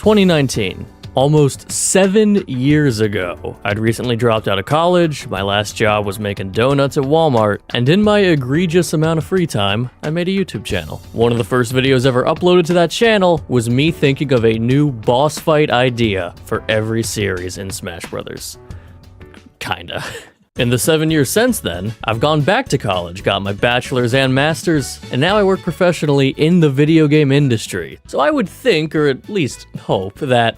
2019. Almost 7 years ago, I'd recently dropped out of college, my last job was making donuts at Walmart, and in my egregious amount of free time, I made a YouTube channel. One of the first videos ever uploaded to that channel was me thinking of a new boss fight idea for every series in Smash Brothers. Kinda. In the 7 years since then, I've gone back to college, got my bachelor's and master's, and now I work professionally in the video game industry. So I would think, or at least hope, that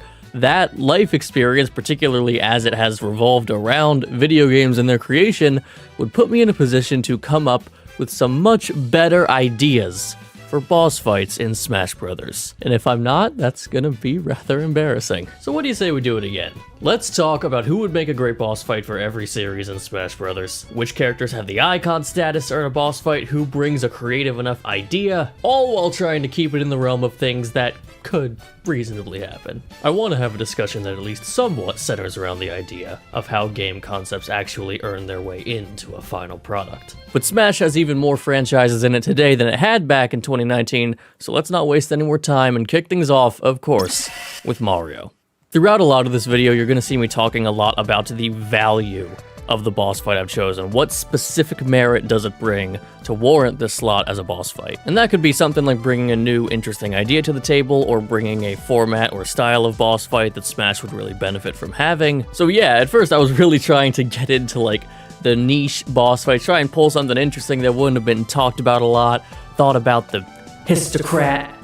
life experience, particularly as it has revolved around video games and their creation, would put me in a position to come up with some much better ideas for boss fights in Smash Brothers. And if I'm not, that's gonna be rather embarrassing. So what do you say we do it again? Let's talk about who would make a great boss fight for every series in Smash Brothers, which characters have the icon status to earn a boss fight, who brings a creative enough idea, all while trying to keep it in the realm of things that could reasonably happen. I want to have a discussion that at least somewhat centers around the idea of how game concepts actually earn their way into a final product. But Smash has even more franchises in it today than it had back in 2019, so let's not waste any more time and kick things off, of course, with Mario. Throughout a lot of this video, you're going to see me talking a lot about the value of the boss fight I've chosen. What specific merit does it bring to warrant this slot as a boss fight? And that could be something like bringing a new interesting idea to the table, or bringing a format or style of boss fight that Smash would really benefit from having. So yeah, at first I was really trying to get into like the niche boss fight, try and pull something interesting that wouldn't have been talked about a lot. Thought about the Histocrat,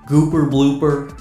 Gooper Blooper.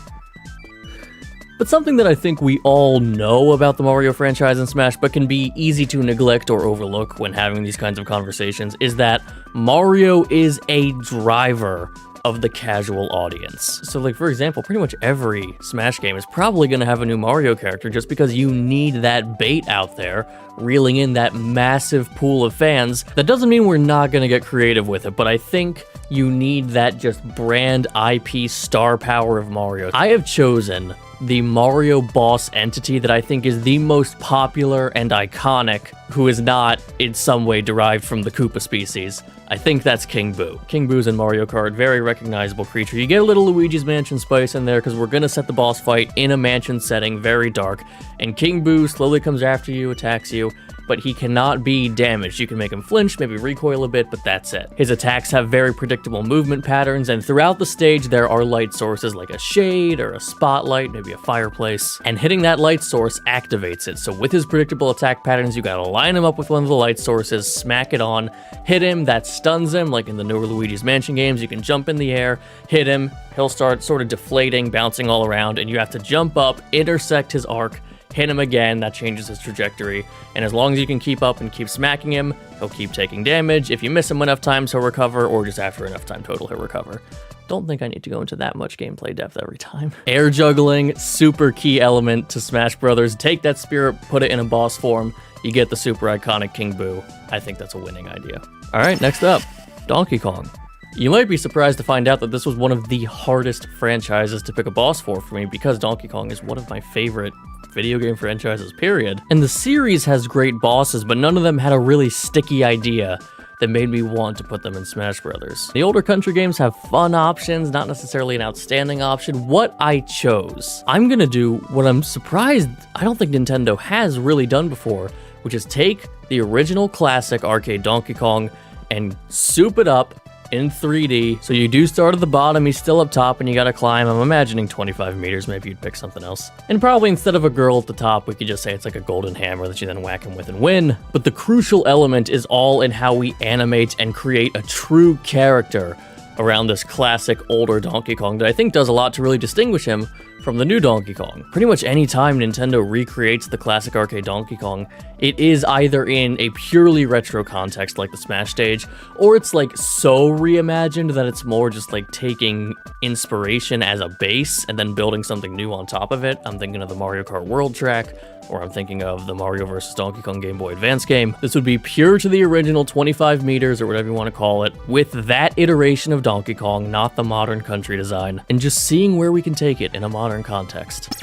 But something that I think we all know about the Mario franchise in Smash, but can be easy to neglect or overlook when having these kinds of conversations, is that Mario is a driver of the casual audience. So like, for example, pretty much every Smash game is probably going to have a new Mario character just because you need that bait out there, reeling in that massive pool of fans. That doesn't mean we're not going to get creative with it, but I think you need that just brand IP star power of Mario. I have chosen the Mario boss entity that I think is the most popular and iconic, who is not in some way derived from the Koopa species. I think that's King Boo. King Boo's in Mario Kart, very recognizable creature. You get a little Luigi's Mansion spice in there because we're gonna set the boss fight in a mansion setting, very dark, and King Boo slowly comes after you, attacks you, but he cannot be damaged. You can make him flinch, maybe recoil a bit, but that's it. His attacks have very predictable movement patterns, and throughout the stage there are light sources like a shade or a spotlight, maybe a fireplace, and hitting that light source activates it. So with his predictable attack patterns, you gotta line him up with one of the light sources, smack it on, hit him, that stuns him, like in the newer Luigi's Mansion games. You can jump in the air, hit him, he'll start sort of deflating, bouncing all around, and you have to jump up, intersect his arc, hit him again, that changes his trajectory, and as long as you can keep up and keep smacking him, he'll keep taking damage. If you miss him enough times, he'll recover, or just after enough time total, he'll recover. Don't think I need to go into that much gameplay depth every time. Air juggling, super key element to Smash Brothers. Take that spirit, put it in a boss form, you get the super iconic King Boo. I think that's a winning idea. Alright, next up, Donkey Kong. You might be surprised to find out that this was one of the hardest franchises to pick a boss for me, because Donkey Kong is one of my favorite video game franchises, period. And the series has great bosses, but none of them had a really sticky idea that made me want to put them in Smash Brothers. The older country games have fun options, not necessarily an outstanding option. What I chose, I'm gonna do what I'm surprised I don't think Nintendo has really done before, which is take the original classic arcade Donkey Kong and soup it up in 3D. So you do start at the bottom, he's still up top, and you gotta climb. I'm imagining 25 meters, maybe you'd pick something else. And probably instead of a girl at the top, we could just say it's like a golden hammer that you then whack him with and win. But the crucial element is all in how we animate and create a true character around this classic older Donkey Kong that I think does a lot to really distinguish him from the new Donkey Kong. Pretty much any time Nintendo recreates the classic arcade Donkey Kong, it is either in a purely retro context like the Smash stage, or it's like so reimagined that it's more just like taking inspiration as a base and then building something new on top of it. I'm thinking of the Mario Kart World track, or I'm thinking of the Mario vs. Donkey Kong Game Boy Advance game. This would be pure to the original 25 meters, or whatever you want to call it, with that iteration of Donkey Kong, not the modern country design, and just seeing where we can take it in a modern context.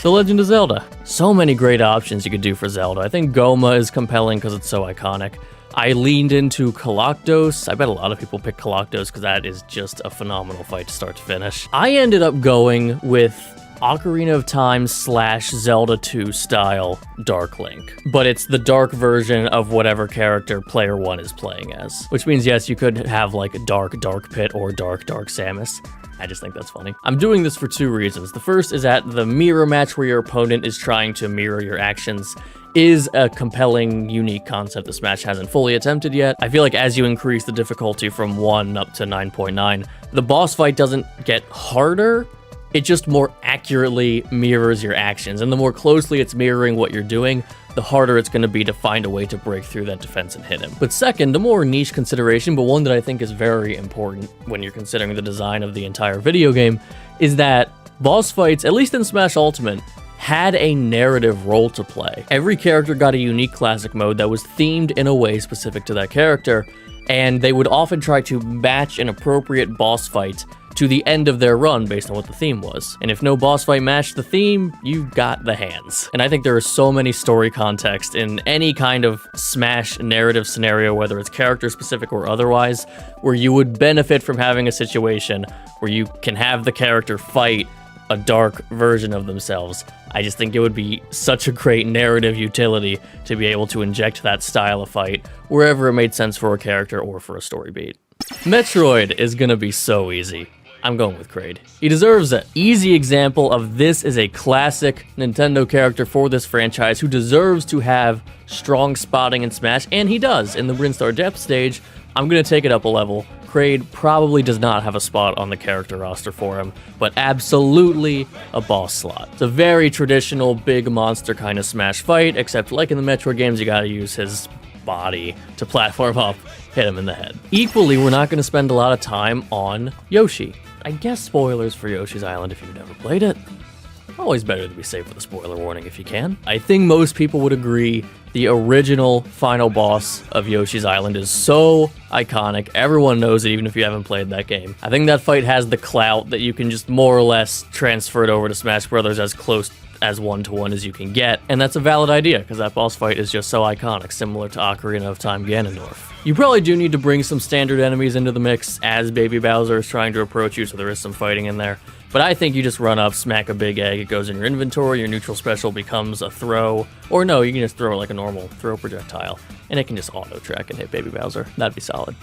The Legend of Zelda. So many great options you could do for Zelda. I think Goma is compelling because it's so iconic. I leaned into Koloktos. I bet a lot of people pick Koloktos because that is just a phenomenal fight to start to finish. I ended up going with Ocarina of Time / Zelda 2 style Dark Link. But it's the dark version of whatever character player 1 is playing as. Which means, yes, you could have like Dark Pit or Dark Samus. I just think that's funny. I'm doing this for two reasons. The first is that the mirror match where your opponent is trying to mirror your actions is a compelling, unique concept that Smash hasn't fully attempted yet. I feel like as you increase the difficulty from 1 up to 9.9, the boss fight doesn't get harder, it just more accurately mirrors your actions. And the more closely it's mirroring what you're doing, the harder it's going to be to find a way to break through that defense and hit him. But second, the more niche consideration, but one that I think is very important when you're considering the design of the entire video game, is that boss fights, at least in Smash Ultimate, had a narrative role to play. Every character got a unique classic mode that was themed in a way specific to that character, and they would often try to match an appropriate boss fight to the end of their run based on what the theme was. And if no boss fight matched the theme, you got the hands. And I think there are so many story context in any kind of Smash narrative scenario, whether it's character specific or otherwise, where you would benefit from having a situation where you can have the character fight a dark version of themselves. I just think it would be such a great narrative utility to be able to inject that style of fight wherever it made sense for a character or for a story beat. Metroid is gonna be so easy. I'm going with Kraid. He deserves it. Easy example of this is a classic Nintendo character for this franchise who deserves to have strong spotting in Smash, and he does in the Brinstar Depth stage. I'm gonna take it up a level. Kraid probably does not have a spot on the character roster for him, but absolutely a boss slot. It's a very traditional big monster kind of Smash fight, except like in the Metroid games, you gotta use his body to platform up, hit him in the head. Equally, we're not gonna spend a lot of time on Yoshi. I guess spoilers for Yoshi's Island if you've never played it. Always better to be safe with a spoiler warning if you can. I think most people would agree the original final boss of Yoshi's Island is so iconic. Everyone knows it, even if you haven't played that game. I think that fight has the clout that you can just more or less transfer it over to Smash Brothers as close as 1-to-1 as you can get, and that's a valid idea, because that boss fight is just so iconic, similar to Ocarina of Time Ganondorf. You probably do need to bring some standard enemies into the mix as Baby Bowser is trying to approach you, so there is some fighting in there. But I think you just run up, smack a big egg, it goes in your inventory, your neutral special becomes a throw, or no, you can just throw it like a normal throw projectile, and it can just auto-track and hit Baby Bowser. That'd be solid.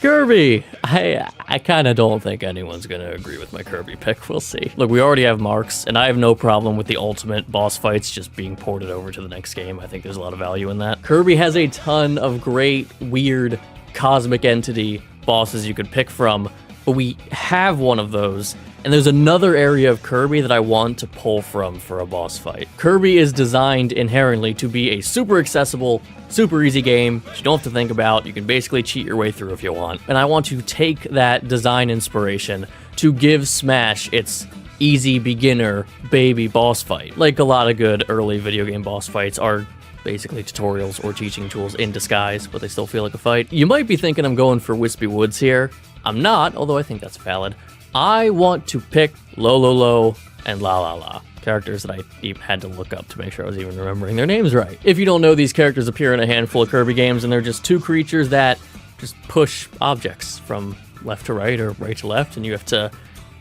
Kirby! I kind of don't think anyone's going to agree with my Kirby pick. We'll see. Look, we already have Marks, and I have no problem with the ultimate boss fights just being ported over to the next game. I think there's a lot of value in that. Kirby has a ton of great, weird, cosmic entity bosses you could pick from, but we have one of those, and there's another area of Kirby that I want to pull from for a boss fight. Kirby is designed inherently to be a super accessible, super easy game that you don't have to think about. You can basically cheat your way through if you want. And I want to take that design inspiration to give Smash its easy beginner baby boss fight. Like a lot of good early video game boss fights are basically tutorials or teaching tools in disguise, but they still feel like a fight. You might be thinking I'm going for Wispy Woods here. I'm not, although I think that's valid. I want to pick Lo and La. Characters that I even had to look up to make sure I was even remembering their names right. If you don't know, these characters appear in a handful of Kirby games, and they're just two creatures that just push objects from left to right or right to left, and you have to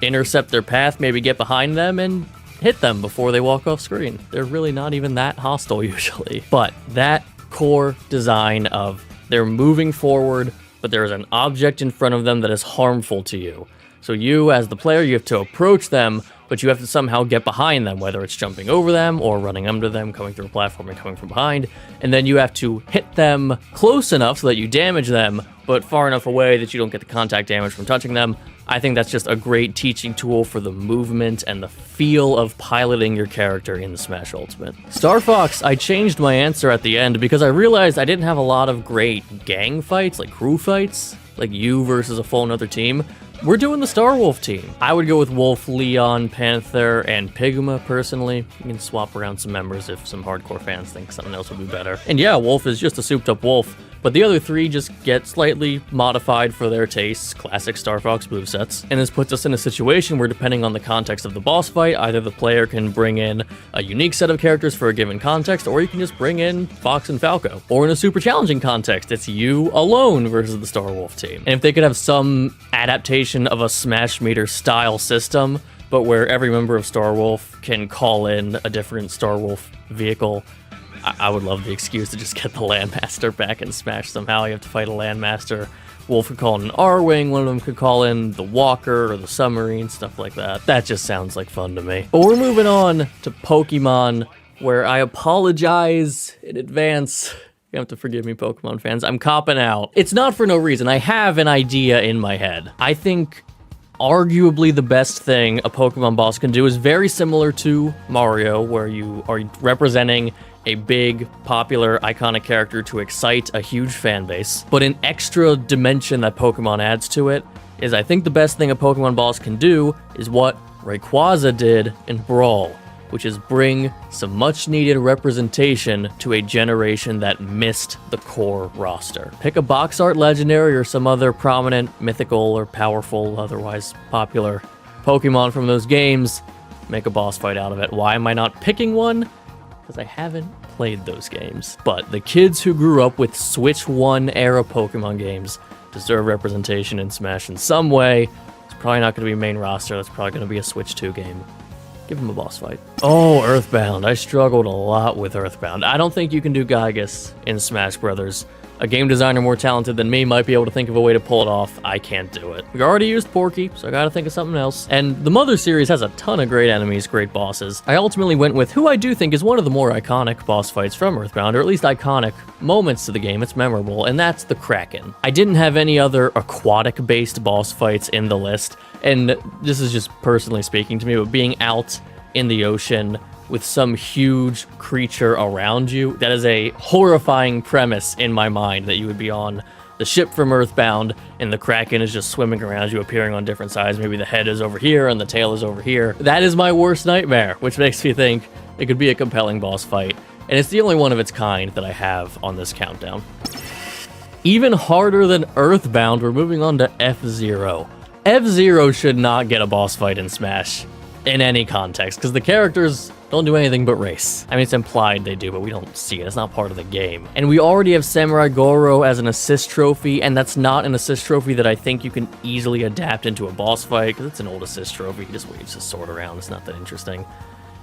intercept their path, maybe get behind them, and hit them before they walk off screen. They're really not even that hostile usually. But that core design of they're moving forward, but there is an object in front of them that is harmful to you. So you, as the player, you have to approach them, but you have to somehow get behind them, whether it's jumping over them or running under them, coming through a platform and coming from behind. And then you have to hit them close enough so that you damage them, but far enough away that you don't get the contact damage from touching them. I think that's just a great teaching tool for the movement and the feel of piloting your character in Smash Ultimate. Star Fox, I changed my answer at the end because I realized I didn't have a lot of great gang fights, like crew fights, like you versus a full another team. We're doing the Star Wolf team. I would go with Wolf, Leon, Panther, and Pigma, personally. You can swap around some members if some hardcore fans think something else would be better. And yeah, Wolf is just a souped-up wolf, but the other three just get slightly modified for their tastes, classic Star Fox movesets. And this puts us in a situation where, depending on the context of the boss fight, either the player can bring in a unique set of characters for a given context, or you can just bring in Fox and Falco. Or in a super challenging context, it's you alone versus the Star Wolf team. And if they could have some adaptation of a Smash Meter style system but where every member of Star Wolf can call in a different Star Wolf vehicle. I would love the excuse to just get the Landmaster back in Smash somehow. You have to fight a Landmaster. Wolf could call in an R-Wing, one of them could call in the Walker or the Submarine, stuff like that. That just sounds like fun to me. But we're moving on to Pokemon, where I apologize in advance. You have to forgive me, Pokemon fans. I'm copping out. It's not for no reason. I have an idea in my head. I think arguably the best thing a Pokemon boss can do is very similar to Mario, where you are representing a big, popular, iconic character to excite a huge fan base. But an extra dimension that Pokemon adds to it is I think the best thing a Pokemon boss can do is what Rayquaza did in Brawl, which is bring some much-needed representation to a generation that missed the core roster. Pick a box art legendary or some other prominent, mythical, or powerful, otherwise popular Pokemon from those games, make a boss fight out of it. Why am I not picking one? Because I haven't played those games. But the kids who grew up with Switch 1 era Pokemon games deserve representation in Smash in some way. It's probably not going to be main roster, that's probably going to be a Switch 2 game. Give him a boss fight. Oh, Earthbound. I struggled a lot with Earthbound. I don't think you can do Gygas in Smash Brothers. A game designer more talented than me might be able to think of a way to pull it off. I can't do it. We already used Porky, so I gotta think of something else. And the Mother series has a ton of great enemies, great bosses. I ultimately went with who I do think is one of the more iconic boss fights from Earthbound, or at least iconic moments to the game. It's memorable, and that's the Kraken. I didn't have any other aquatic-based boss fights in the list, and this is just personally speaking to me, but being out in the ocean with some huge creature around you, that is a horrifying premise in my mind, that you would be on the ship from Earthbound and the Kraken is just swimming around you, appearing on different sides. Maybe the head is over here and the tail is over here. That is my worst nightmare, which makes me think it could be a compelling boss fight. And it's the only one of its kind that I have on this countdown. Even harder than Earthbound, we're moving on to F-Zero. F-Zero should not get a boss fight in Smash in any context, because the characters don't do anything but race. I mean, it's implied they do, but we don't see it. It's not part of the game. And we already have Samurai Goro as an assist trophy, and that's not an assist trophy that I think you can easily adapt into a boss fight, because it's an old assist trophy. He just waves his sword around. It's not that interesting.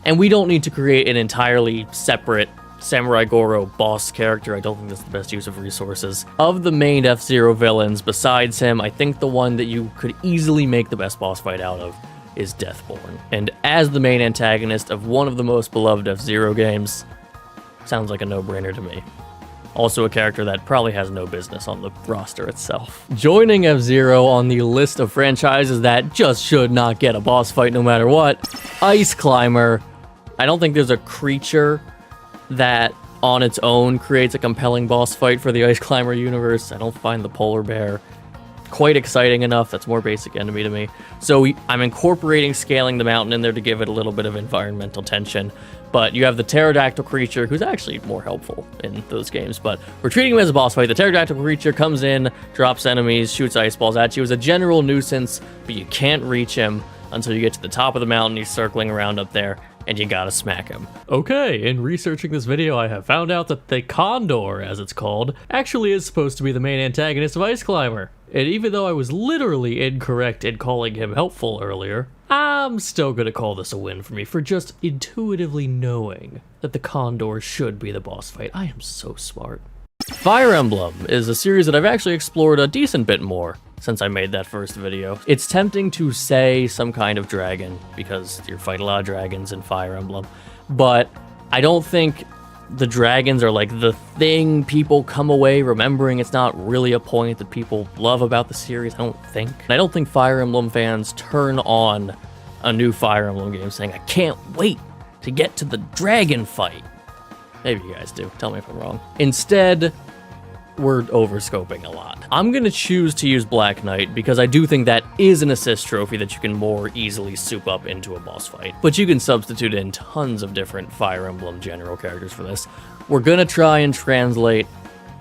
And we don't need to create an entirely separate Samurai Goro boss character. I don't think that's the best use of resources. Of the main F-Zero villains, besides him, I think the one that you could easily make the best boss fight out of is Deathborn. And as the main antagonist of one of the most beloved F-Zero games, sounds like a no-brainer to me. Also a character that probably has no business on the roster itself. Joining F-Zero on the list of franchises that just should not get a boss fight no matter what, Ice Climber. I don't think there's a creature that on its own creates a compelling boss fight for the Ice Climber universe. I don't find the polar bear quite exciting enough. That's more basic enemy to me. So I'm incorporating scaling the mountain in there to give it a little bit of environmental tension. But you have the pterodactyl creature, who's actually more helpful in those games, but we're treating him as a boss fight. The pterodactyl creature comes in, drops enemies, shoots ice balls at you as a general nuisance, but you can't reach him until you get to the top of the mountain. He's circling around up there, and you gotta smack him. Okay, in researching this video, I have found out that the Condor, as it's called, actually is supposed to be the main antagonist of Ice Climber. And even though I was literally incorrect in calling him helpful earlier, I'm still gonna call this a win for me for just intuitively knowing that the Condor should be the boss fight. I am so smart. Fire Emblem is a series that I've actually explored a decent bit more since I made that first video. It's tempting to say some kind of dragon, because you fight a lot of dragons in Fire Emblem, but I don't think the dragons are like the thing people come away remembering. It's not really a point that people love about the series, I don't think. And I don't think Fire Emblem fans turn on a new Fire Emblem game saying, I can't wait to get to the dragon fight. Maybe you guys do, tell me if I'm wrong. Instead, we're overscoping a lot. I'm gonna choose to use Black Knight because I do think that is an assist trophy that you can more easily soup up into a boss fight. But you can substitute in tons of different Fire Emblem general characters for this. We're gonna try and translate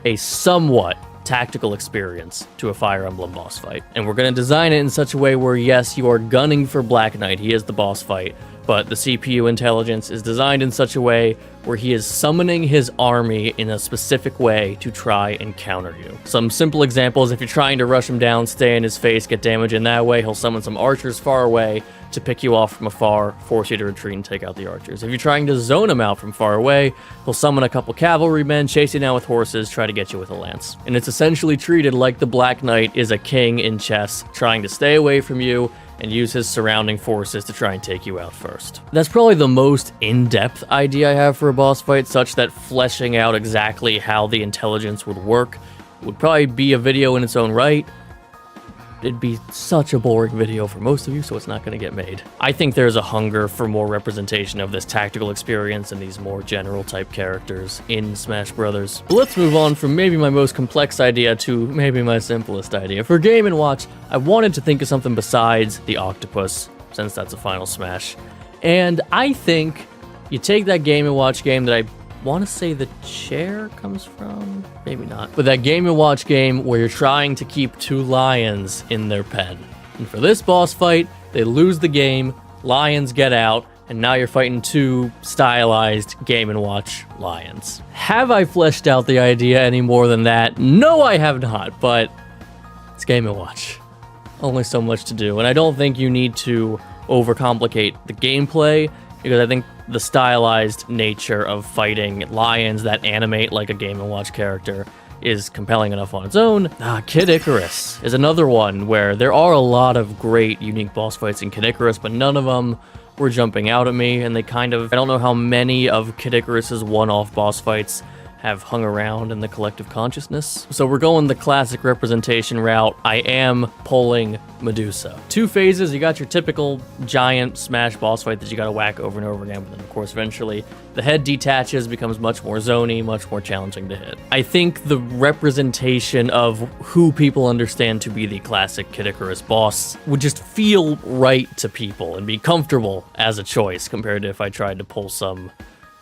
a somewhat tactical experience to a Fire Emblem boss fight. And we're gonna design it in such a way where, yes, you are gunning for Black Knight, he is the boss fight, but the CPU intelligence is designed in such a way where he is summoning his army in a specific way to try and counter you. Some simple examples: if you're trying to rush him down, stay in his face, get damage in that way, he'll summon some archers far away to pick you off from afar, force you to retreat and take out the archers. If you're trying to zone him out from far away, he'll summon a couple cavalrymen, chase you down with horses, try to get you with a lance. And it's essentially treated like the Black Knight is a king in chess, trying to stay away from you and use his surrounding forces to try and take you out first. That's probably the most in-depth idea I have for a boss fight, such that fleshing out exactly how the intelligence would work would probably be a video in its own right. It'd be such a boring video for most of you, so it's not going to get made. I think there's a hunger for more representation of this tactical experience and these more general type characters in Smash Brothers. But let's move on from maybe my most complex idea to maybe my simplest idea. For Game & Watch, I wanted to think of something besides the octopus, since that's a final Smash. And I think you take that Game & Watch game that I want to say the chair comes from, maybe not, but that Game & Watch game where you're trying to keep two lions in their pen. And for this boss fight, they lose the game, lions get out, and now you're fighting two stylized Game & Watch lions. Have I fleshed out the idea any more than that? No, I have not, but it's Game & Watch. Only so much to do, and I don't think you need to overcomplicate the gameplay, because I think the stylized nature of fighting lions that animate like a Game & Watch character is compelling enough on its own. Kid Icarus is another one where there are a lot of great, unique boss fights in Kid Icarus, but none of them were jumping out at me, and they kind of... I don't know how many of Kid Icarus's one-off boss fights have hung around in the collective consciousness. So we're going the classic representation route. I am pulling Medusa. Two phases. You got your typical giant Smash boss fight that you gotta whack over and over again, but then of course eventually the head detaches, becomes much more zony, much more challenging to hit. I think the representation of who people understand to be the classic Kid Icarus boss would just feel right to people and be comfortable as a choice, compared to if I tried to pull some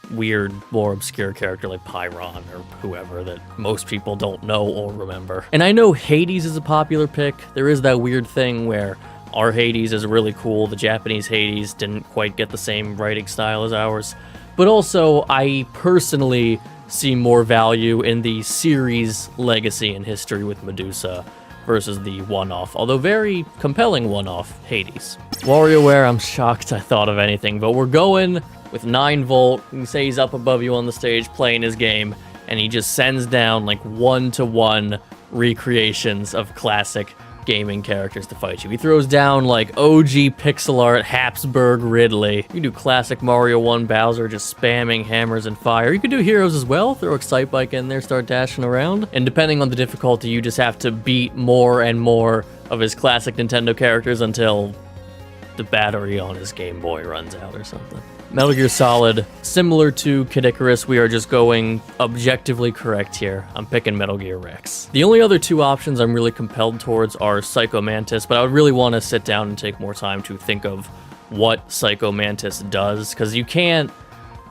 weird, more obscure character like Pyron or whoever that most people don't know or remember. And I know Hades is a popular pick. There is that weird thing where our Hades is really cool. The Japanese Hades didn't quite get the same writing style as ours. But also, I personally see more value in the series legacy and history with Medusa versus the one-off, although very compelling one-off, Hades. WarioWare, I'm shocked I thought of anything, but we're going with 9-volt. You can say he's up above you on the stage playing his game, and he just sends down like one-to-one recreations of classic gaming characters to fight you. He throws down like OG pixel art Habsburg Ridley. You can do classic Mario 1 Bowser just spamming hammers and fire. You could do heroes as well. Throw Excitebike in there, start dashing around. And depending on the difficulty, you just have to beat more and more of his classic Nintendo characters until the battery on his Game Boy runs out or something. Metal Gear Solid, similar to Kid Icarus, we are just going objectively correct here. I'm picking Metal Gear Rex. The only other two options I'm really compelled towards are Psycho Mantis, but I would really want to sit down and take more time to think of what Psycho Mantis does, because you can't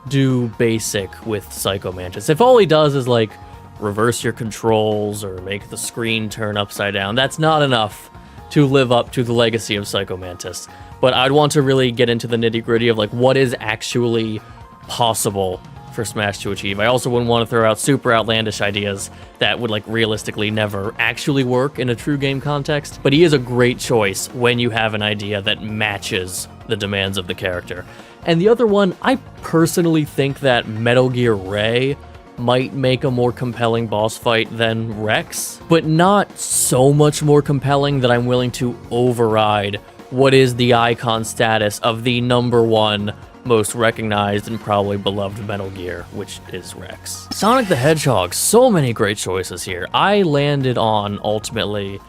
do basic with Psycho Mantis. If all he does is like reverse your controls or make the screen turn upside down, that's not enough to live up to the legacy of Psycho Mantis. But I'd want to really get into the nitty-gritty of like what is actually possible for Smash to achieve. I also wouldn't want to throw out super outlandish ideas that would like realistically never actually work in a true game context. But he is a great choice when you have an idea that matches the demands of the character. And the other one, I personally think that Metal Gear Ray might make a more compelling boss fight than Rex, but not so much more compelling that I'm willing to override what is the icon status of the #1 most recognized and probably beloved Metal Gear, which is Rex. Sonic the Hedgehog, so many great choices here. I landed on, ultimately,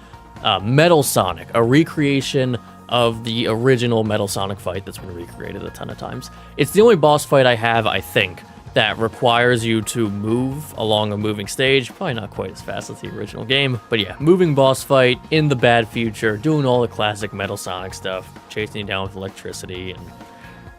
Metal Sonic, a recreation of the original Metal Sonic fight that's been recreated a ton of times. It's the only boss fight I have, I think, that requires you to move along a moving stage. Probably not quite as fast as the original game, but yeah, moving boss fight in the bad future, doing all the classic Metal Sonic stuff, chasing you down with electricity, and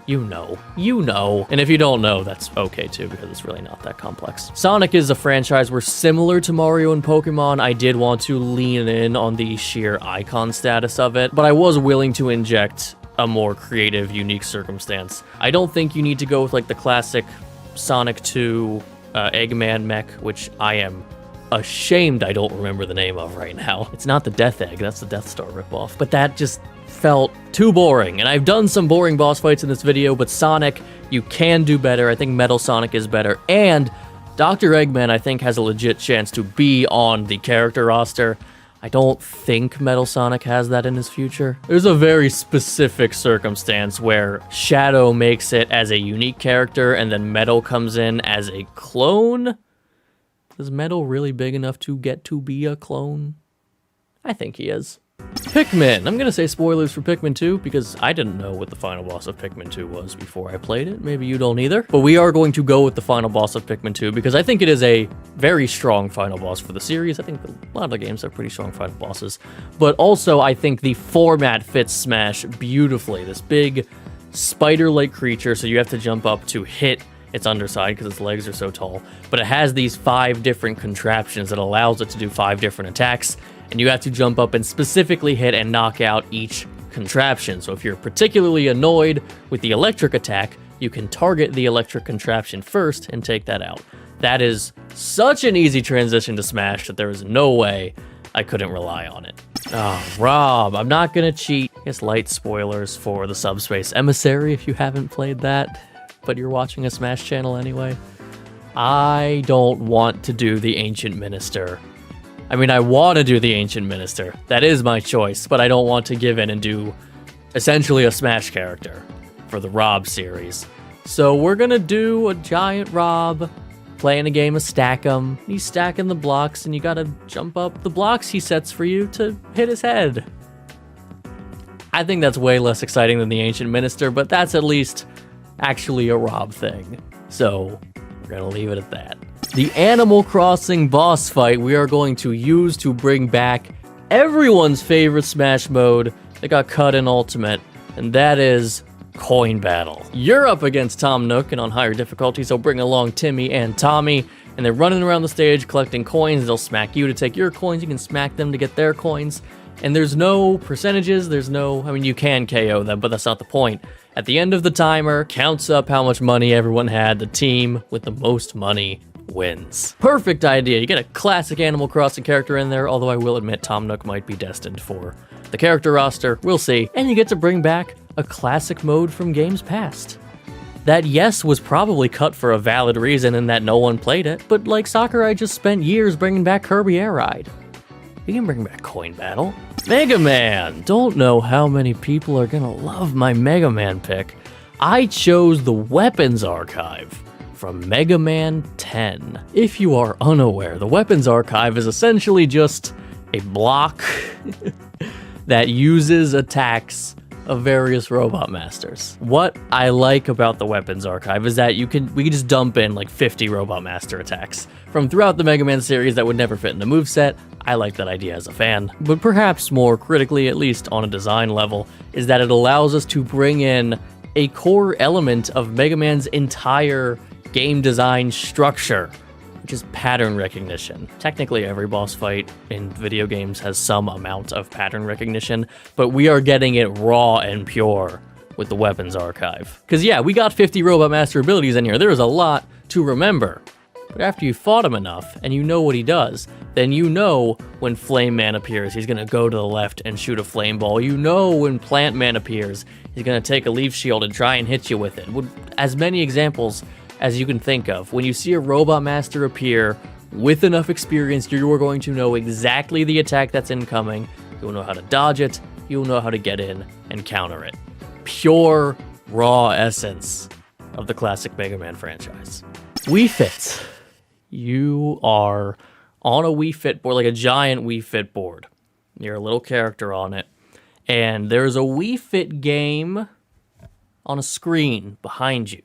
you know. And if you don't know, that's okay too, because it's really not that complex. Sonic is a franchise where, similar to Mario and Pokemon, I did want to lean in on the sheer icon status of it, but I was willing to inject a more creative, unique circumstance. I don't think you need to go with like the classic Sonic 2 Eggman mech, which I am ashamed I don't remember the name of right now. It's not the Death Egg, that's the Death Star ripoff. But that just felt too boring. And I've done some boring boss fights in this video, but Sonic, you can do better. I think Metal Sonic is better. And Dr. Eggman, I think, has a legit chance to be on the character roster. I don't think Metal Sonic has that in his future. There's a very specific circumstance where Shadow makes it as a unique character and then Metal comes in as a clone. Is Metal really big enough to get to be a clone? I think he is. Pikmin. I'm gonna say spoilers for Pikmin 2 because I didn't know what the final boss of Pikmin 2 was before I played it. Maybe you don't either. But we are going to go with the final boss of Pikmin 2 because I think it is a very strong final boss for the series. I think a lot of the games have pretty strong final bosses. But also, I think the format fits Smash beautifully. This big spider-like creature, so you have to jump up to hit its underside because its legs are so tall. But it has these 5 different contraptions that allows it to do 5 different attacks. And you have to jump up and specifically hit and knock out each contraption. So if you're particularly annoyed with the electric attack, you can target the electric contraption first and take that out. That is such an easy transition to Smash that there is no way I couldn't rely on it. Oh, Rob, I'm not gonna cheat. I guess light spoilers for the Subspace Emissary if you haven't played that, but you're watching a Smash channel anyway. I don't want to do the Ancient Minister. I mean, I want to do the Ancient Minister. That is my choice, but I don't want to give in and do essentially a Smash character for the R.O.B series. So we're gonna do a giant R.O.B playing a game of Stack 'em. He's stacking the blocks, and you gotta jump up the blocks he sets for you to hit his head. I think that's way less exciting than the Ancient Minister, but that's at least actually a R.O.B thing. So we're gonna leave it at that. The Animal Crossing boss fight we are going to use to bring back everyone's favorite Smash mode that got cut in Ultimate, and that is Coin Battle. You're up against Tom Nook, and on higher difficulties, they'll bring along Timmy and Tommy, and they're running around the stage collecting coins. They'll smack you to take your coins, you can smack them to get their coins, and there's no percentages, I mean, you can KO them, but that's not the point. At the end of the timer, counts up how much money everyone had. The team with the most money wins. Perfect idea. You get a classic Animal Crossing character in there, although I will admit Tom Nook might be destined for the character roster. We'll see. And you get to bring back a classic mode from games past. That, yes, was probably cut for a valid reason in that no one played it, but like Sakurai just spent years bringing back Kirby Air Ride. You can bring back Coin Battle. Mega Man! Don't know how many people are gonna love my Mega Man pick. I chose the Weapons Archive from Mega Man 10. If you are unaware, the Weapons Archive is essentially just a block that uses attacks of various Robot Masters. What I like about the Weapons Archive is that we can just dump in like 50 Robot Master attacks from throughout the Mega Man series that would never fit in the moveset. I like that idea as a fan. But perhaps more critically, at least on a design level, is that it allows us to bring in a core element of Mega Man's entire game design structure, which is pattern recognition. Technically, every boss fight in video games has some amount of pattern recognition, but we are getting it raw and pure with the Weapons Archive. Because yeah, we got 50 Robot Master abilities in here. There is a lot to remember. But after you fought him enough, and you know what he does, then you know when Flame Man appears, he's gonna go to the left and shoot a flame ball. You know when Plant Man appears, he's gonna take a leaf shield and try and hit you with it. As many examples as you can think of. When you see a Robot Master appear with enough experience, you are going to know exactly the attack that's incoming. You'll know how to dodge it. You'll know how to get in and counter it. Pure, raw essence of the classic Mega Man franchise. Wii Fit. You are on a Wii Fit board, like a giant Wii Fit board. You're a little character on it. And there's a Wii Fit game on a screen behind you.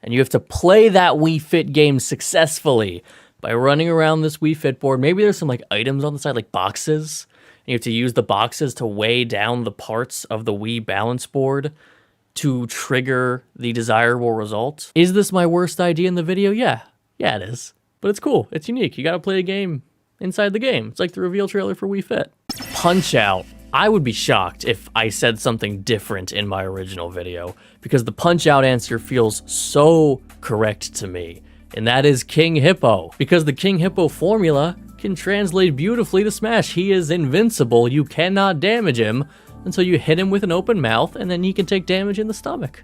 And you have to play that Wii Fit game successfully by running around this Wii Fit board. Maybe there's some like items on the side, like boxes. And you have to use the boxes to weigh down the parts of the Wii balance board to trigger the desirable result. Is this my worst idea in the video? Yeah, it is. But it's cool. It's unique. You gotta play a game inside the game. It's like the reveal trailer for Wii Fit. Punch-Out. I would be shocked if I said something different in my original video, because the Punch-Out answer feels so correct to me. and that is King Hippo. Because the King Hippo formula can translate beautifully to Smash. He is invincible. You cannot damage him until you hit him with an open mouth, and then he can take damage in the stomach.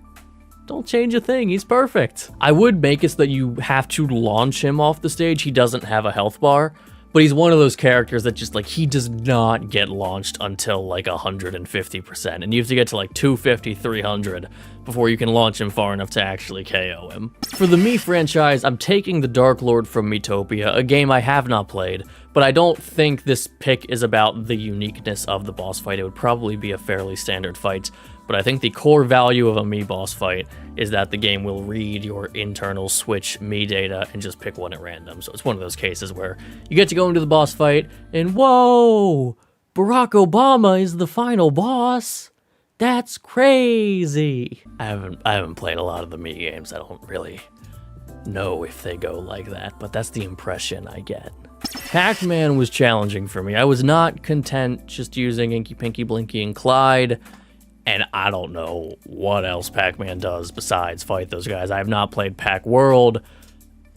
Don't change a thing, he's perfect. I would make it so that you have to launch him off the stage. He doesn't have a health bar, but he's one of those characters that just, like, he does not get launched until, like, 150%, and you have to get to, like, 250, 300 before you can launch him far enough to actually KO him. For the Mii franchise, I'm taking the Dark Lord from Miitopia, a game I have not played, but I don't think this pick is about the uniqueness of the boss fight. It would probably be a fairly standard fight, but I think the core value of a Mii boss fight is that the game will read your internal Switch Mii data and just pick one at random. So it's one of those cases where you get to go into the boss fight and whoa, Barack Obama is the final boss. That's crazy. I haven't played a lot of the Mii games. I don't really know if they go like that, but that's the impression I get. Pac-Man was challenging for me. I was not content just using Inky, Pinky, Blinky, and Clyde. And I don't know what else Pac-Man does besides fight those guys. I have not played Pac-World.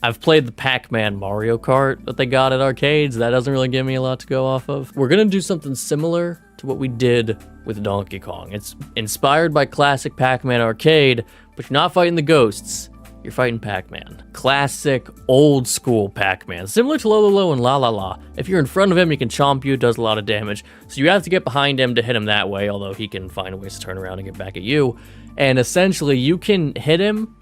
I've played the Pac-Man Mario Kart that they got at arcades. That doesn't really give me a lot to go off of. We're gonna do something similar to what we did with Donkey Kong. It's inspired by classic Pac-Man arcade, but you're not fighting the ghosts. You're fighting Pac-Man. Classic, old school Pac-Man. Similar to Lolo and La La La. If you're in front of him, he can chomp you, does a lot of damage. So you have to get behind him to hit him that way, although he can find ways to turn around and get back at you. And essentially, you can hit him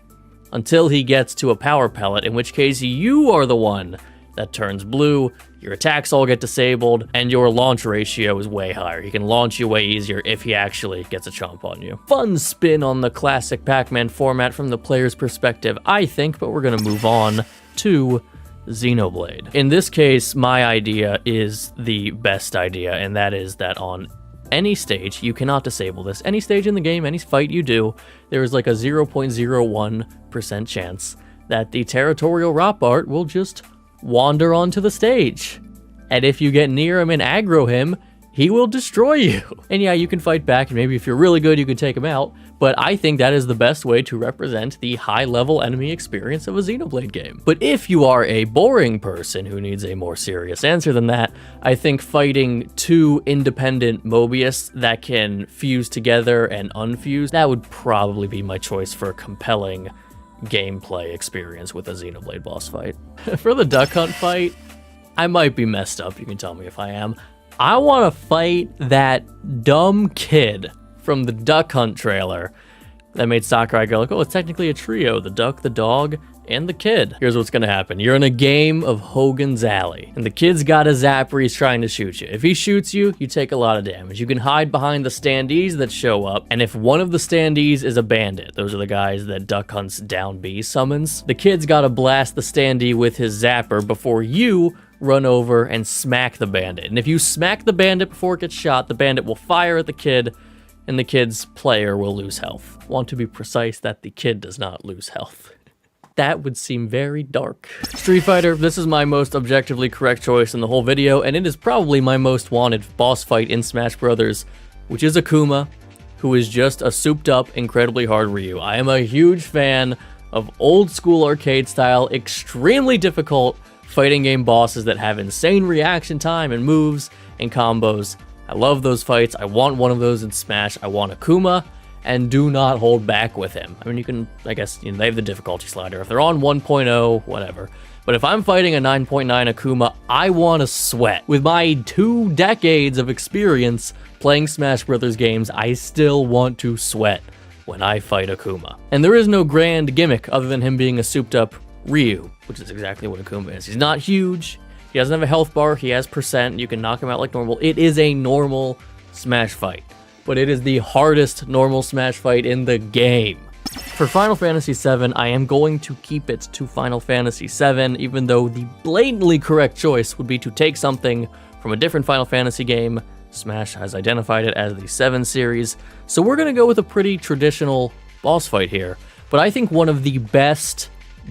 until he gets to a power pellet, in which case you are the one that turns blue, your attacks all get disabled, and your launch ratio is way higher. He can launch you way easier if he actually gets a chomp on you. Fun spin on the classic Pac-Man format from the player's perspective, I think, but we're gonna move on to Xenoblade. In this case, my idea is the best idea, and that is that on any stage, you cannot disable this. Any stage in the game, any fight you do, there is like a 0.01% chance that the territorial Robart will just wander onto the stage. And if you get near him and aggro him, he will destroy you. And yeah, you can fight back, and maybe if you're really good, you can take him out. But I think that is the best way to represent the high-level enemy experience of a Xenoblade game. But if you are a boring person who needs a more serious answer than that, I think fighting two independent Mobius that can fuse together and unfuse, that would probably be my choice for a compelling gameplay experience with a Xenoblade boss fight. For the Duck Hunt fight, I might be messed up, you can tell me if I am. I want to fight that dumb kid from the Duck Hunt trailer that made Sakurai go like, oh, it's technically a trio, the duck, the dog, and the kid. Here's what's gonna happen. You're in a game of Hogan's Alley, and the kid's got a zapper, he's trying to shoot you. If he shoots you, you take a lot of damage. You can hide behind the standees that show up, and if one of the standees is a bandit, those are the guys that Duck Hunt's Down B summons, the kid's gotta blast the standee with his zapper before you run over and smack the bandit. And if you smack the bandit before it gets shot, the bandit will fire at the kid, and the kid's player will lose health. Want to be precise that the kid does not lose health. That would seem very dark. Street Fighter, this is my most objectively correct choice in the whole video, and it is probably my most wanted boss fight in Smash Bros., which is Akuma, who is just a souped-up, incredibly hard Ryu. I am a huge fan of old-school arcade-style, extremely difficult fighting game bosses that have insane reaction time and moves and combos. I love those fights. I want one of those in Smash. I want Akuma, and do not hold back with him. I mean, you can, I guess, you know, they have the difficulty slider. If they're on 1.0, whatever. But if I'm fighting a 9.9 Akuma, I want to sweat. With my 2 decades of experience playing Smash Brothers games, I still want to sweat when I fight Akuma. And there is no grand gimmick other than him being a souped-up Ryu, which is exactly what Akuma is. He's not huge. He doesn't have a health bar. He has percent. You can knock him out like normal. It is a normal Smash fight, but it is the hardest normal Smash fight in the game. For Final Fantasy VII, I am going to keep it to Final Fantasy VII, even though the blatantly correct choice would be to take something from a different Final Fantasy game. Smash has identified it as the 7 series, so we're going to go with a pretty traditional boss fight here. But I think one of the best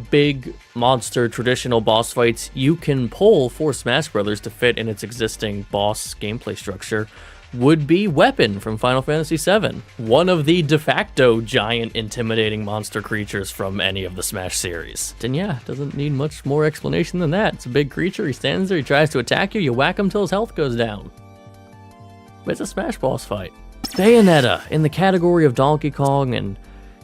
big monster traditional boss fights you can pull for Smash Brothers to fit in its existing boss gameplay structure would be Weapon from Final Fantasy VII, one of the de facto giant intimidating monster creatures from any of the Smash series. And yeah, doesn't need much more explanation than that. It's a big creature, he stands there, he tries to attack you, you whack him till his health goes down. But it's a Smash boss fight. Bayonetta, in the category of Donkey Kong and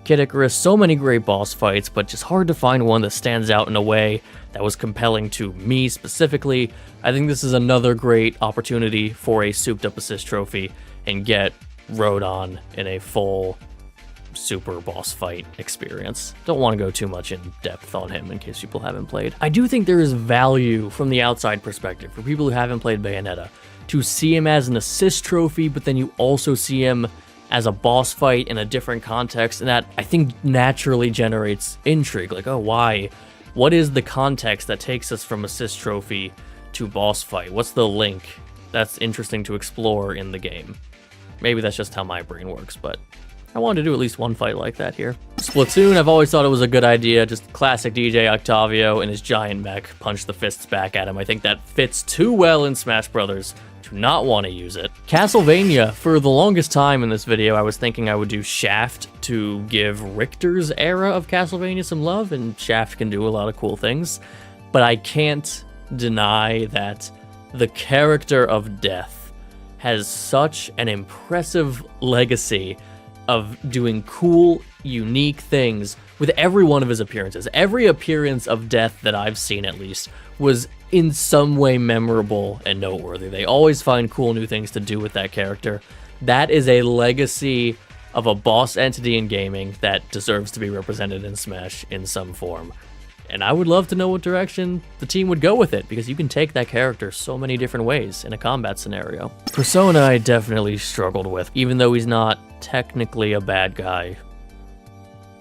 Kid Icarus, so many great boss fights, but just hard to find one that stands out in a way that was compelling to me specifically. I think this is another great opportunity for a souped up assist trophy and get Rodon in a full super boss fight experience. Don't want to go too much in depth on him in case people haven't played. I do think there is value from the outside perspective for people who haven't played Bayonetta to see him as an assist trophy, but then you also see him as a boss fight in a different context, and that I think naturally generates intrigue. Like, oh, why? What is the context that takes us from assist trophy to boss fight? What's the link? That's interesting to explore in the game. Maybe that's just how my brain works, but I wanted to do at least one fight like that here. Splatoon, I've always thought it was a good idea. Just classic DJ Octavio and his giant mech punch the fists back at him. I think that fits too well in Smash Brothers to not want to use it. Castlevania, for the longest time in this video, I was thinking I would do Shaft to give Richter's era of Castlevania some love, and Shaft can do a lot of cool things, but I can't deny that the character of Death has such an impressive legacy of doing cool, unique things with every one of his appearances. Every appearance of Death that I've seen, at least, was in some way memorable and noteworthy. They always find cool new things to do with that character. That is a legacy of a boss entity in gaming that deserves to be represented in Smash in some form. And I would love to know what direction the team would go with it, because you can take that character so many different ways in a combat scenario. Persona I definitely struggled with, even though he's not technically a bad guy,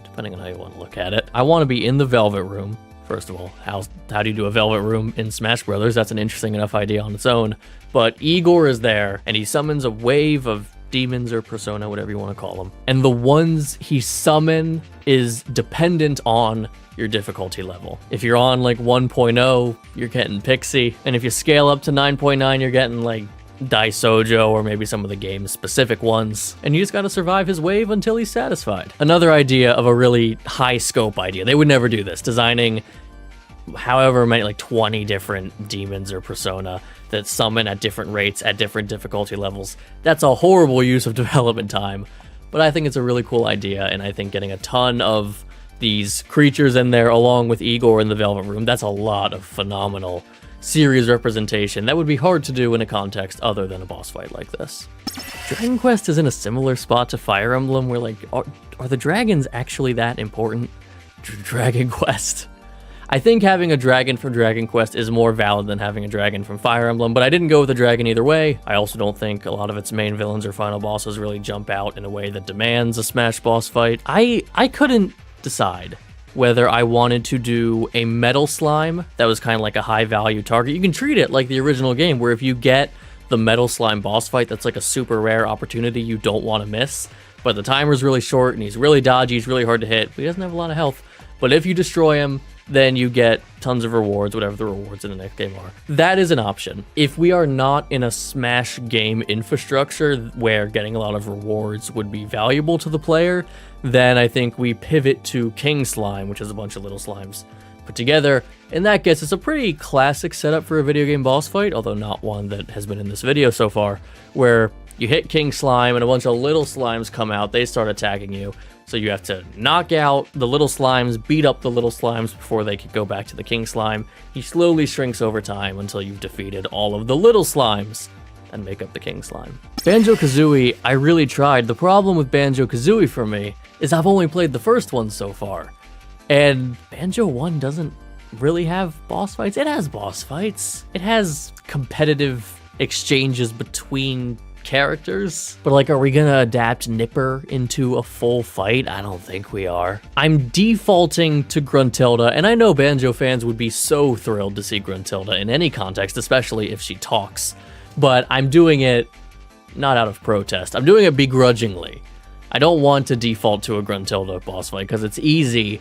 depending on how you want to look at it. I want to be in the Velvet Room. First of all, how do you do a Velvet Room in Smash Brothers? That's an interesting enough idea on its own. But Igor is there, and he summons a wave of demons or persona, whatever you want to call them. And the ones he summon is dependent on your difficulty level. If you're on like 1.0, you're getting Pixie. And if you scale up to 9.9, you're getting like Daisojo or maybe some of the game's specific ones. And you just gotta survive his wave until he's satisfied. Another idea of a really high scope idea. They would never do this. Designing however many, like 20 different demons or persona that summon at different rates at different difficulty levels. That's a horrible use of development time. But I think it's a really cool idea, and I think getting a ton of these creatures in there along with Igor in the Velvet Room, that's a lot of phenomenal series representation that would be hard to do in a context other than a boss fight like this. Dragon Quest is in a similar spot to Fire Emblem, where like, are the dragons actually that important to Dragon Quest? I think having a dragon from Dragon Quest is more valid than having a dragon from Fire Emblem, but I didn't go with a dragon either way. I also don't think a lot of its main villains or final bosses really jump out in a way that demands a Smash boss fight. I couldn't decide whether I wanted to do a metal slime that was kind of like a high value target. You can treat it like the original game, where if you get the metal slime boss fight, that's like a super rare opportunity you don't want to miss. But the timer's really short and he's really dodgy, he's really hard to hit, but he doesn't have a lot of health. But if you destroy him, then you get tons of rewards, whatever the rewards in the next game are. That is an option. If we are not in a Smash game infrastructure where getting a lot of rewards would be valuable to the player, then I think we pivot to King Slime, which is a bunch of little slimes put together. In that case, it's a pretty classic setup for a video game boss fight, although not one that has been in this video so far, where you hit King Slime and a bunch of little slimes come out, they start attacking you. So you have to knock out the little slimes, beat up the little slimes before they could go back to the King Slime. He slowly shrinks over time until you've defeated all of the little slimes and make up the King Slime. Banjo-Kazooie, I really tried. The problem with Banjo-Kazooie for me is I've only played the first one so far. And Banjo 1 doesn't really have boss fights. It has boss fights. It has competitive exchanges between characters, but like, are we gonna adapt Nipper into a full fight? I don't think we are. I'm defaulting to Gruntilda, and I know Banjo fans would be so thrilled to see Gruntilda in any context, especially if she talks, but I'm doing it not out of protest. I'm doing it begrudgingly. I don't want to default to a Gruntilda boss fight because it's easy,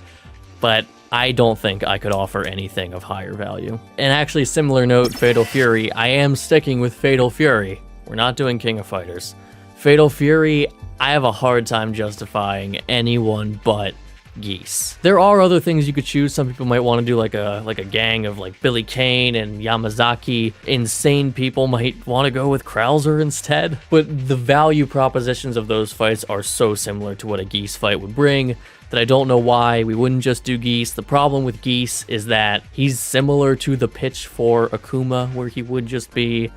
but I don't think I could offer anything of higher value. And actually, similar note, Fatal Fury, I am sticking with Fatal Fury We're not doing King of Fighters. Fatal Fury, I have a hard time justifying anyone but Geese. There are other things you could choose. Some people might want to do like a gang of like Billy Kane and Yamazaki. Insane people might want to go with Krauser instead. But the value propositions of those fights are so similar to what a Geese fight would bring that I don't know why we wouldn't just do Geese. The problem with Geese is that he's similar to the pitch for Akuma, where he would just be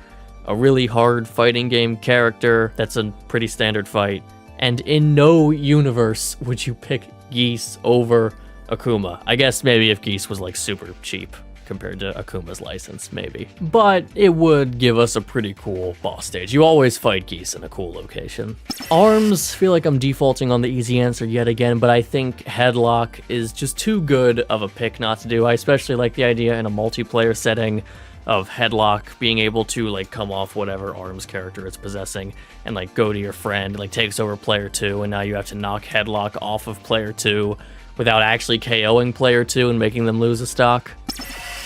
a really hard fighting game character that's a pretty standard fight. And in no universe would you pick Geese over Akuma. I guess maybe if Geese was like super cheap compared to Akuma's license, maybe. But it would give us a pretty cool boss stage. You always fight Geese in a cool location. Arms, feel like I'm defaulting on the easy answer yet again, but I think Headlock is just too good of a pick not to do. I especially like the idea in a multiplayer setting of Headlock being able to like come off whatever Arms character it's possessing and like go to your friend, like takes over player 2, and now you have to knock Headlock off of player 2 without actually KOing player 2 and making them lose a stock.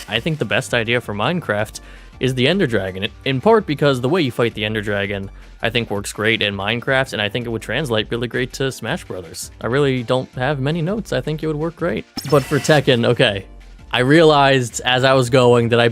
I think the best idea for Minecraft is the Ender Dragon, in part because the way you fight the Ender Dragon I think works great in Minecraft, and I think it would translate really great to Smash Brothers. I really don't have many notes. I think it would work great. But for Tekken, okay, I realized as I was going that I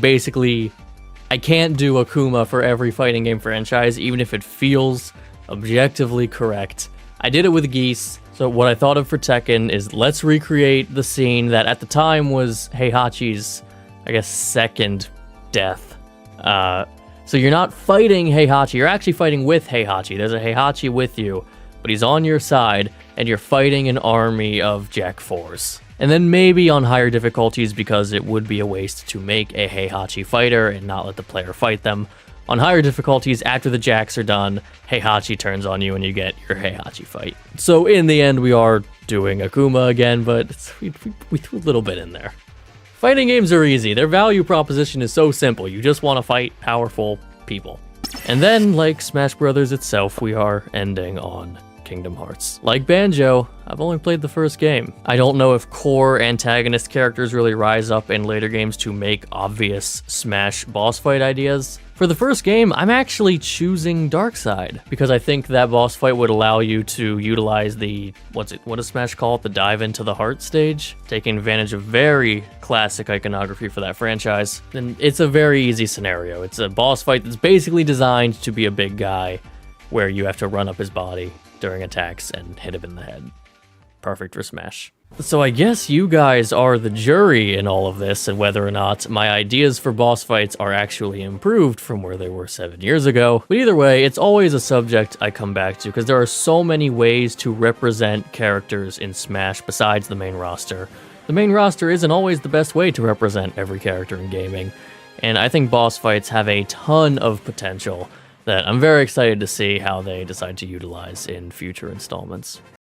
can't do Akuma for every fighting game franchise, even if it feels objectively correct. I did it with Geese, so what I thought of for Tekken is let's recreate the scene that at the time was Heihachi's, I guess, second death. So you're not fighting Heihachi, you're actually fighting with Heihachi. There's a Heihachi with you, but he's on your side, and you're fighting an army of Jack 4s. And then maybe on higher difficulties, because it would be a waste to make a Heihachi fighter and not let the player fight them. On higher difficulties, after the Jacks are done, Heihachi turns on you and you get your Heihachi fight. So in the end, we are doing Akuma again, but we threw a little bit in there. Fighting games are easy. Their value proposition is so simple. You just want to fight powerful people. And then, like Smash Brothers itself, we are ending on Kingdom Hearts. Like Banjo, I've only played the first game. I don't know if core antagonist characters really rise up in later games to make obvious Smash boss fight ideas. For the first game, I'm actually choosing Darkseid, because I think that boss fight would allow you to utilize the, what does Smash call it? The dive into the heart stage, taking advantage of very classic iconography for that franchise. And it's a very easy scenario. It's a boss fight that's basically designed to be a big guy, where you have to run up his body during attacks and hit him in the head. Perfect for Smash. So I guess you guys are the jury in all of this, and whether or not my ideas for boss fights are actually improved from where they were 7 years ago. But either way, it's always a subject I come back to, because there are so many ways to represent characters in Smash besides the main roster. The main roster isn't always the best way to represent every character in gaming, and I think boss fights have a ton of potential that I'm very excited to see how they decide to utilize in future installments.